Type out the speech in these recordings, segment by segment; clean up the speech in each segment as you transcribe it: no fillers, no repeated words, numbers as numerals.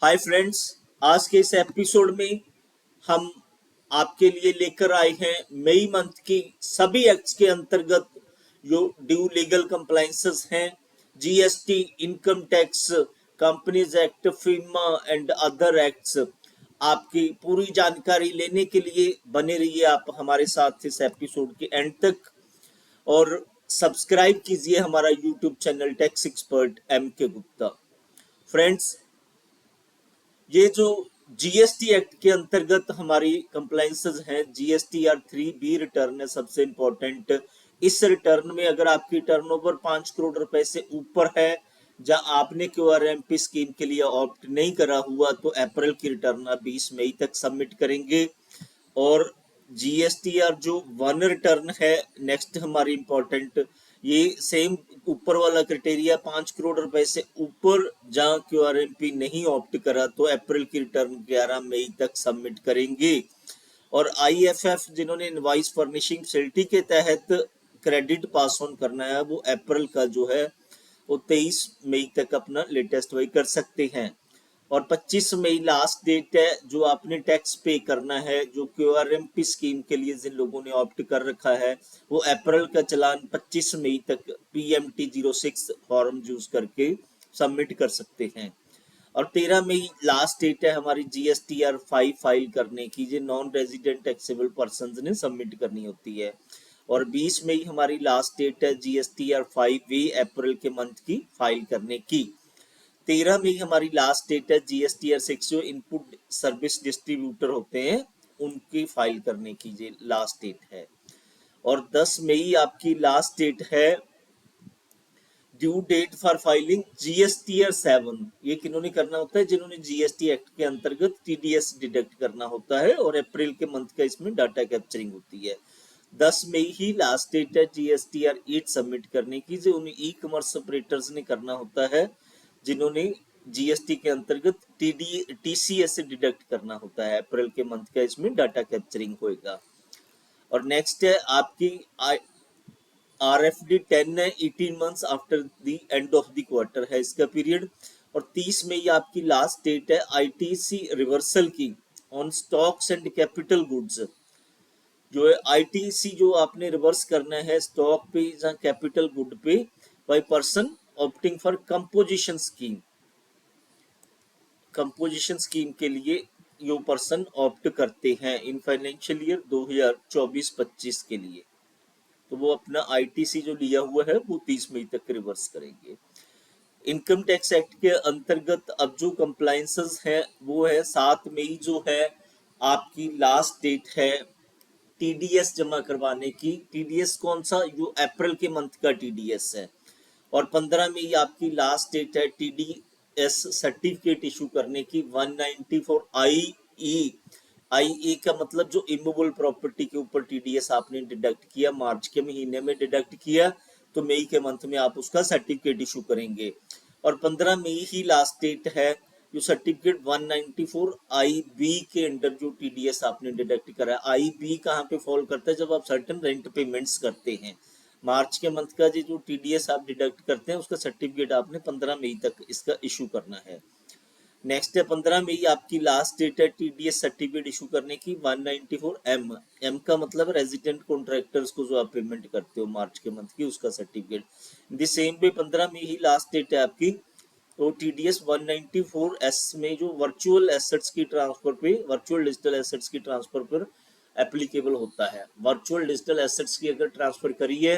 Hi friends, आज के इस एपिसोड में हम आपके लिए लेकर आए हैं मई मंथ की सभी एक्ट्स के अंतर्गत जो ड्यू लीगल कंप्लायंसेस हैं, GST, income tax, companies act, FEMA and other acts. आपकी पूरी जानकारी लेने के लिए बने रहिए आप हमारे साथ इस एपिसोड के एंड तक और सब्सक्राइब कीजिए हमारा YouTube channel tax expert M K Gupta. Friends, ये जो जीएसटी एक्ट के अंतर्गत हमारी कंप्लायंसेस हैं, जीएसटीआर 3B रिटर्न है सबसे इंपॉर्टेंट। इस रिटर्न में अगर आपकी टर्नओवर 5 करोड़ रुपए से ऊपर है, जहां आपने क्यूआरएमपी स्कीम के लिए ऑप्ट नहीं करा हुआ, तो अप्रैल की रिटर्न आप 20 मई तक सबमिट करेंगे। और जीएसटीआर जो वन रिटर्न है नेक्स्ट हमारी इंपॉर्टेंट, ये सेम ऊपर वाला क्राइटेरिया 5 करोड़ रुपए से ऊपर जहां क्यूआरएमपी नहीं ऑप्ट करा, तो अप्रैल की रिटर्न 11 मई तक सबमिट करेंगे। और आईएफएफ जिन्होंने इनवॉइस फर्निशिंग फैसिलिटी के तहत क्रेडिट पास ऑन करना है, वो अप्रैल का जो है वो 23 मई तक अपना लेटेस्ट वही कर सकते हैं। और 25 मई लास्ट डेट है जो आपने टैक्स पे करना है, जो क्यूआरएमपी स्कीम के लिए जिन लोगों ने ऑप्ट कर रखा है, वो अप्रैल का चालान 25 मई तक पीएमटी 06 फॉर्म यूज करके सबमिट कर सकते हैं। और 13 मई लास्ट डेट है हमारी जीएसटीआर 5 फाइल करने की, जो नॉन रेजिडेंट टैक्सेबल पर्सन ने सबमिट करनी होती है। और 20 मई हमारी लास्ट डेट है जीएसटीआर 5 अप्रैल के मंथ की फाइल करने की। 13 मई हमारी लास्ट डेट है जीएसटीआर 6 जो इनपुट सर्विस डिस्ट्रीब्यूटर होते हैं उनकी फाइल करने की ये लास्ट डेट है। और 10 मई आपकी लास्ट डेट है due date for filing GSTR 7। ये किन्होंने करना होता है? जिन्होंने जीएसटी एक्ट के अंतर्गत टीडीएस डिडक्ट करना होता है, और अप्रैल के मंथ का इसमें डाटा कैप्चरिंग होती है। 10 मई ही लास्ट डेट है जीएसटीआर 8 सबमिट करने की, जो उन ई कॉमर्स ऑपरेटर्स ने करना होता है जिन्होंने जीएसटी के अंतर्गत टीसीएस से डिडक्ट करना होता है। अप्रैल के मंथ का इसमें डाटा कैप्चरिंग होएगा। और नेक्स्ट है आपकी RFD 10 है, 18 months after the end of the quarter है इसका पीरियड। और 30 मई आपकी लास्ट डेट है आईटीसी रिवर्सल की on stocks and capital goods. जो है आईटीसी जो आपने रिवर्स करना है स्टॉक पे या कैपिटल गुड पे by person opting for composition scheme. Composition scheme के लिए यो पर्सन ऑप्ट करते हैं इन फाइनेंशियल ईयर 2024-25 के लिए, तो वो अपना आईटीसी जो लिया हुआ है वो 30 मई तक रिवर्स करेंगे। इनकम टैक्स एक्ट के अंतर्गत अब जो कंप्लायंसेस है वो है 7 मई जो है आपकी लास्ट डेट है टीडीएस जमा करवाने की। टीडीएस कौन सा? जो अप्रैल के मंथ का टीडीएस है। और 15 मई आपकी लास्ट डेट है टीडीएस सर्टिफिकेट इशू करने की 194 आईई। आईई का मतलब जो इमूवेबल प्रॉपर्टी के ऊपर टीडीएस आपने डिडक्ट किया, मार्च के महीने में डिडक्ट किया, तो मई के मंथ में आप उसका सर्टिफिकेट इशू करेंगे। और 15 मई ही लास्ट डेट है जो सर्टिफिकेट 194 IB के अंडर जो टीडीएस आपने डिडक्ट करा। IB कहाँ पे फॉल करता है? जब आप सर्टेन रेंट पेमेंट्स करते हैं। मार्च के मंथ का जो टीडीएस आप डिडक्ट करते हैं उसका सर्टिफिकेट आपने 15 मई तक इसका इशू करना है। नेक्स्ट है 15 मई आपकी लास्ट डेट है टीडीएस सर्टिफिकेट इशू करने की 194 एम का मतलब रेजिडेंट कॉन्ट्रैक्टर्स को जो आप पेमेंट करते हो मार्च के मंथ की, उसका सर्टिफिकेट। द सेम वे 15 मई ही लास्ट डेट है आपकी तो टीडीएस 194 एस में जो वर्चुअल एसेट्स की ट्रांसफर पे, वर्चुअल डिजिटल एसेट्स की ट्रांसफर पर एप्लीकेबल होता है। वर्चुअल डिजिटल एसेट्स की अगर ट्रांसफर करी है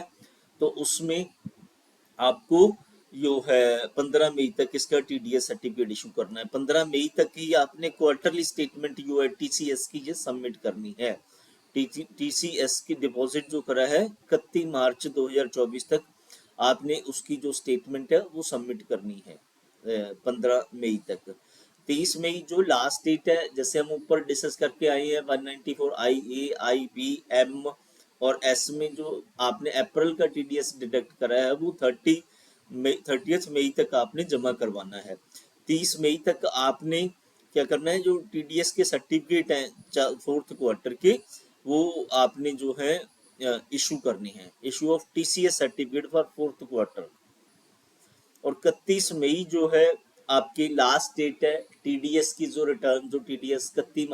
तो उसमें आपको जो है 15 मई तक इसका टीडीएस सर्टिफिकेट इशू करना है। 15 मई तक ही आपने क्वार्टरली स्टेटमेंट जो है टीसीएस की ये सबमिट करनी है। टीसीएस की डिपॉजिट जो करा है 31 मार्च 2024 तक आपने उसकी जो स्टेटमेंट है वो सबमिट करनी है 15 मई तक। 30 मई जो लास्ट डेट है, जैसे हम ऊपर डिस्कस करके आए हैं 194 IA, IB, M और S में जो आपने अप्रैल का टीडीएस डिडक्ट करा है वो 30 मई तक आपने जमा करवाना है। 30 मई तक आपने क्या करना है, जो टीडीएस के सर्टिफिकेट हैं फोर्थ क्वार्टर के, वो आपने जो है इशू करनी है। Issue of TCS certificate for fourth quarter. और 31 मई जो है आपकी लास्ट डेट है टीडीएस की, जो रिटर्न जो टीडीएस 31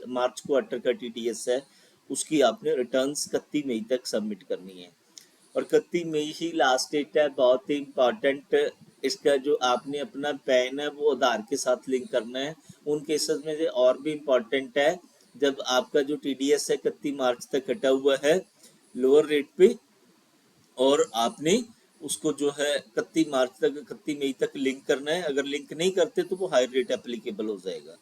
मार्च क्वार्टर का टीडीएस है उसकी आपने रिटर्न्स 31 मई तक सबमिट करनी है। और 31 मई ही लास्ट डेट है, बहुत ही इम्पॉर्टेंट। इसका जो आपने अपना पैन है वो आधार के साथ लिंक करना है। उन केसेस में जो और भी इम्पॉर्टेंट है, जब आपका जो टीडीएस है 31 मार्च तक कटा हुआ है लोअर रेट पे, और आपने उसको जो है 31 मार्च तक 31 मई तक लिंक करना है। अगर लिंक नहीं करते तो वो हायर रेट एप्लीकेबल हो जाएगा।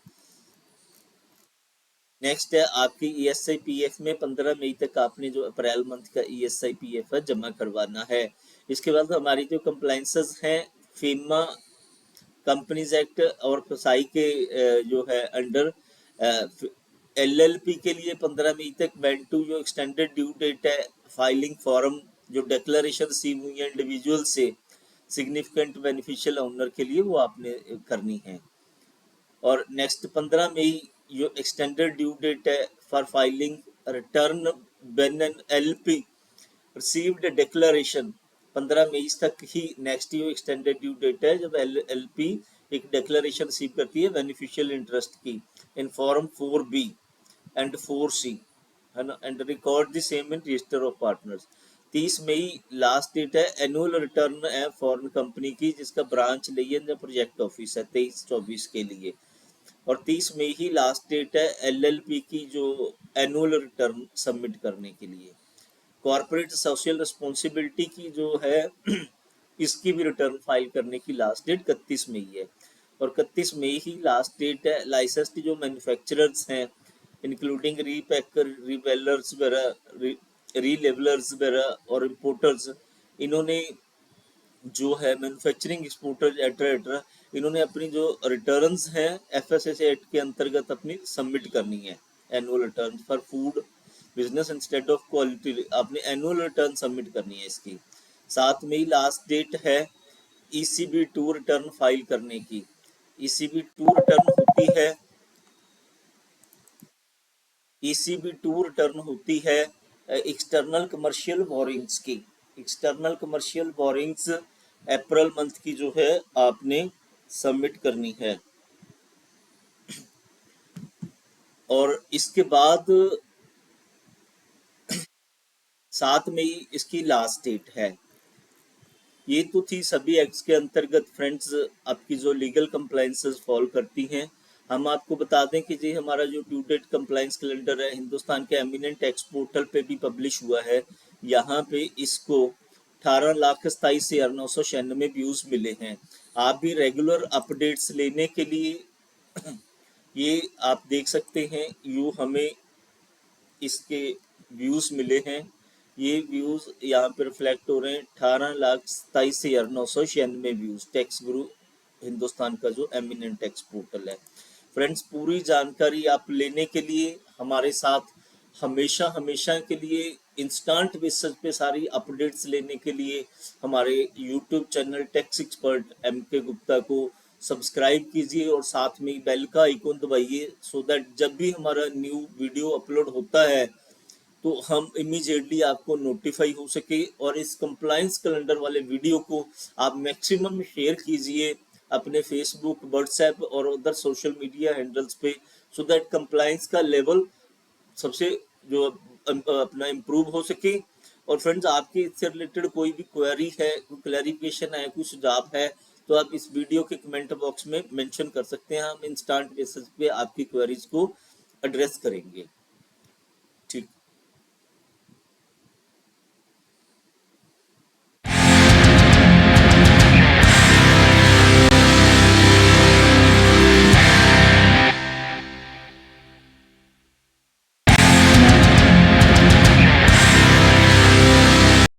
नेक्स्ट है आपकी ईएसआई पीएफ में 15 मई तक आपने जो अप्रैल मंथ का ईएसआई पीएफ है जमा करवाना है। इसके बाद हमारी जो कंप्लाइंसेस हैं फीमा कंपनीज एक्ट और फसाई के जो है अंडर एलएलपी के लिए 15 मई तक बेंटू जो एक्सटेंडेड ड्यू डेट है फाइलिंग फॉर्म जो डिक्लेरेशन रिसीव हुई है इंडिविजुअल से सिग्निफिकेंट बेनिफिशियल ओनर के लिए वो आपने करनी है। और नेक्स्ट 15 मई जो एक्सटेंडेड ड्यू डेट है for filing return when an LP received declaration 15 मई तक ही नेक्स्ट जो एक्सटेंडेड ड्यू डेट है जब एलपी एक डिक्लेरेशन रिसीव करती है बेनिफिशियल इंटरेस्ट की in form 4B and 4C है ना, and record the same in register of partners. 30 मई लास्ट डेट है एनुअल रिटर्न है फॉरेन कंपनी की जिसका ब्रांच लेन या प्रोजेक्ट ऑफिस है 23-24 के लिए। और 30 मई ही लास्ट डेट है एलएलपी की जो एनुअल रिटर्न सबमिट करने के लिए। कॉर्पोरेट सोशल रिस्पॉन्सिबिलिटी की जो है इसकी भी रिटर्न फाइल करने की लास्ट डेट 31 मई है। और 31 मई ही लास्ट डेट है लाइसेंस्ड जो मैन्युफैक्चरर्स हैं इंक्लूडिंग रीपैकर रीवेलर्स वगैरह रीलेवलर्स वगैरह और इम्पोर्टर्स, इन्होंने जो है मैन्युफैक्चरिंग एक्सपोर्टर एट्रा इन्होंने अपनी जो रिटर्न्स हैं एफएसएसए एक्ट के अंतर्गत अपनी सबमिट करनी है। Annual return for food business instead of quality आपने एनुअल रिटर्न सबमिट करनी है इसकी। 7 मई लास्ट डेट है ECB2 रिटर्न फाइल करने की। ECB2 रिटर्न होती है ECB2 रिटर्न होती है एक्सटर्नल कमर्शियल बोरिंग्स की। External commercial borings April month की जो है आपने सबमिट करनी है। और इसके बाद 7 मई इसकी लास्ट डेट है। ये तो थी सभी एक्ट्स के अंतर्गत फ्रेंड्स आपकी जो लीगल कंप्लाइंसेस फॉलो करती हैं। हम आपको बता दें कि जी हमारा जो ड्यू डेट कंप्लाइंस कैलेंडर है हिंदुस्तान के एमिनेंट टैक्स पोर्टल पे भी पब्लिश हुआ है। यहाँ पे इसको 18,27,996 व्यूज मिले हैं। आप भी रेगुलर अपडेट्स लेने के लिए ये आप देख सकते हैं यू हमें इसके व्यूज मिले हैं। ये व्यूज यहाँ पे रिफ्लेक्ट हो रहे हैं 18,27,996 व्यूज टैक्स गुरु हिंदुस्तान का जो एमिनेंट टैक्स पोर्टल है। फ्रेंड्स पूरी जानकारी आप लेने के लिए हमारे साथ हमेशा हमेशा के लिए इंस्टेंट बेसिस पे सारी अपडेट्स लेने के लिए हमारे YouTube channel tax expert MK Gupta को सब्सक्राइब कीजिए और साथ में बेल का आइकन दबाइए सो दैट जब भी हमारा न्यू वीडियो अपलोड होता है तो हम इमीडिएटली आपको नोटिफाई हो सके। और इस कंप्लायंस कैलेंडर वाले वीडियो को आप मैक्सिमम शेयर कीजिए अपने फेसबुक व्हाट्सएप और अदर सोशल मीडिया हैंडल्स पे सो दैट कंप्लायंस का लेवल सबसे जो अपना इम्प्रूव हो सके। और फ्रेंड्स आपकी इससे रिलेटेड कोई भी क्वेरी है कोई क्लैरिफिकेशन है कोई सुझाव है तो आप इस वीडियो के कमेंट बॉक्स में मेंशन कर सकते हैं। हम इंस्टेंट बेसिस पे आपकी क्वेरीज को एड्रेस करेंगे। ठीक।